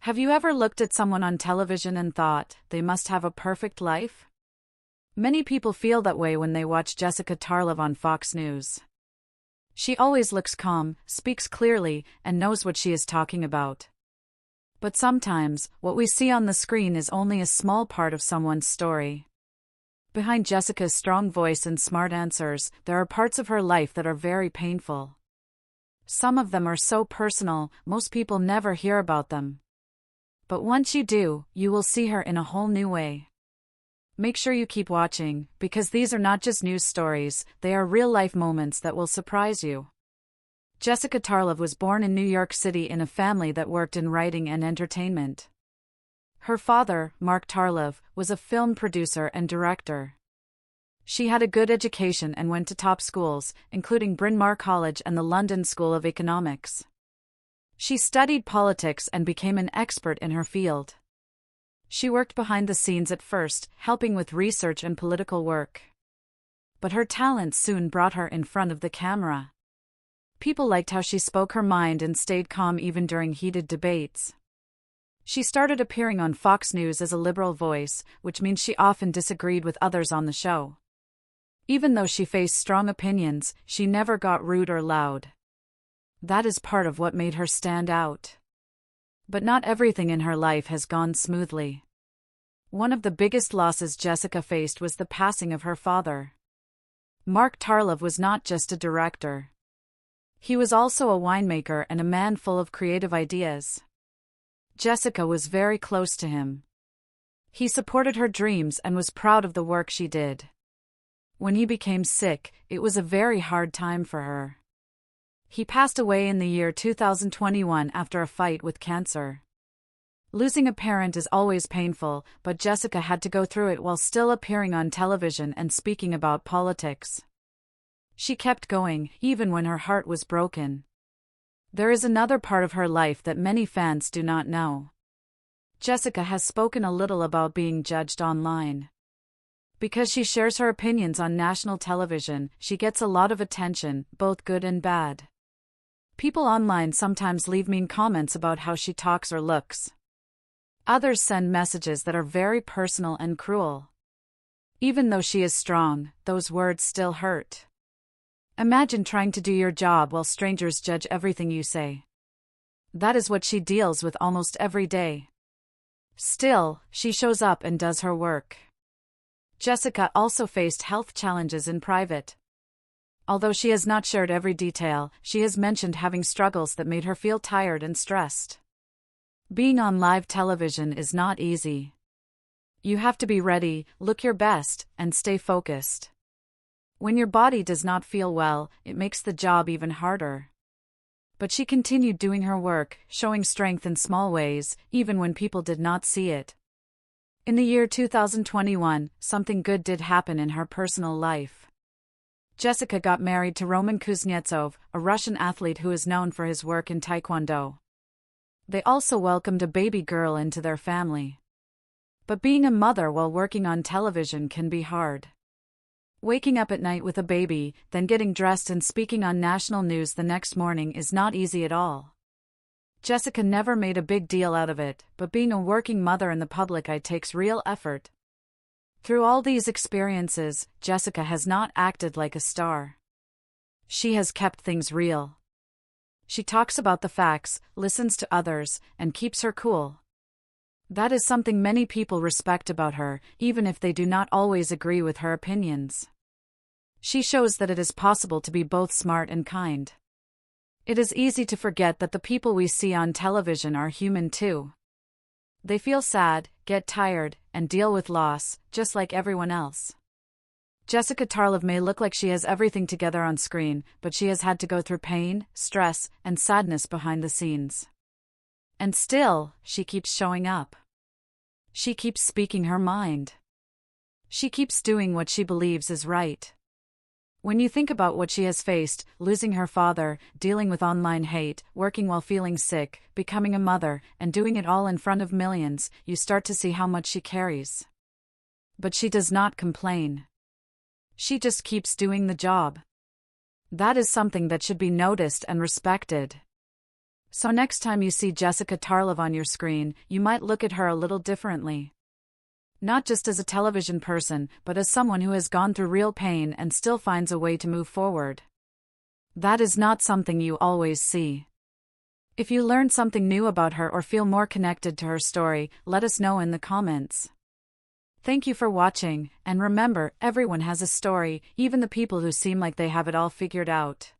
Have you ever looked at someone on television and thought, they must have a perfect life? Many people feel that way when they watch Jessica Tarlov on Fox News. She always looks calm, speaks clearly, and knows what she is talking about. But sometimes, what we see on the screen is only a small part of someone's story. Behind Jessica's strong voice and smart answers, there are parts of her life that are very painful. Some of them are so personal, most people never hear about them. But once you do, you will see her in a whole new way. Make sure you keep watching, because these are not just news stories, they are real-life moments that will surprise you. Jessica Tarlov was born in New York City in a family that worked in writing and entertainment. Her father, Mark Tarlov, was a film producer and director. She had a good education and went to top schools, including Bryn Mawr College and the London School of Economics. She studied politics and became an expert in her field. She worked behind the scenes at first, helping with research and political work. But her talent soon brought her in front of the camera. People liked how she spoke her mind and stayed calm even during heated debates. She started appearing on Fox News as a liberal voice, which means she often disagreed with others on the show. Even though she faced strong opinions, she never got rude or loud. That is part of what made her stand out. But not everything in her life has gone smoothly. One of the biggest losses Jessica faced was the passing of her father. Mark Tarlov was not just a director. He was also a winemaker and a man full of creative ideas. Jessica was very close to him. He supported her dreams and was proud of the work she did. When he became sick, it was a very hard time for her. He passed away in the year 2021 after a fight with cancer. Losing a parent is always painful, but Jessica had to go through it while still appearing on television and speaking about politics. She kept going, even when her heart was broken. There is another part of her life that many fans do not know. Jessica has spoken a little about being judged online. Because she shares her opinions on national television, she gets a lot of attention, both good and bad. People online sometimes leave mean comments about how she talks or looks. Others send messages that are very personal and cruel. Even though she is strong, those words still hurt. Imagine trying to do your job while strangers judge everything you say. That is what she deals with almost every day. Still, she shows up and does her work. Jessica also faced health challenges in private. Although she has not shared every detail, she has mentioned having struggles that made her feel tired and stressed. Being on live television is not easy. You have to be ready, look your best, and stay focused. When your body does not feel well, it makes the job even harder. But she continued doing her work, showing strength in small ways, even when people did not see it. In the year 2021, something good did happen in her personal life. Jessica got married to Roman Kuznetsov, a Russian athlete who is known for his work in Taekwondo. They also welcomed a baby girl into their family. But being a mother while working on television can be hard. Waking up at night with a baby, then getting dressed and speaking on national news the next morning is not easy at all. Jessica never made a big deal out of it, but being a working mother in the public eye takes real effort. Through all these experiences, Jessica has not acted like a star. She has kept things real. She talks about the facts, listens to others, and keeps her cool. That is something many people respect about her, even if they do not always agree with her opinions. She shows that it is possible to be both smart and kind. It is easy to forget that the people we see on television are human too. They feel sad, get tired, and deal with loss, just like everyone else. Jessica Tarlov may look like she has everything together on screen, but she has had to go through pain, stress, and sadness behind the scenes. And still, she keeps showing up. She keeps speaking her mind. She keeps doing what she believes is right. When you think about what she has faced, losing her father, dealing with online hate, working while feeling sick, becoming a mother, and doing it all in front of millions, you start to see how much she carries. But she does not complain. She just keeps doing the job. That is something that should be noticed and respected. So next time you see Jessica Tarlov on your screen, you might look at her a little differently. Not just as a television person, but as someone who has gone through real pain and still finds a way to move forward. That is not something you always see. If you learned something new about her or feel more connected to her story, let us know in the comments. Thank you for watching, and remember, everyone has a story, even the people who seem like they have it all figured out.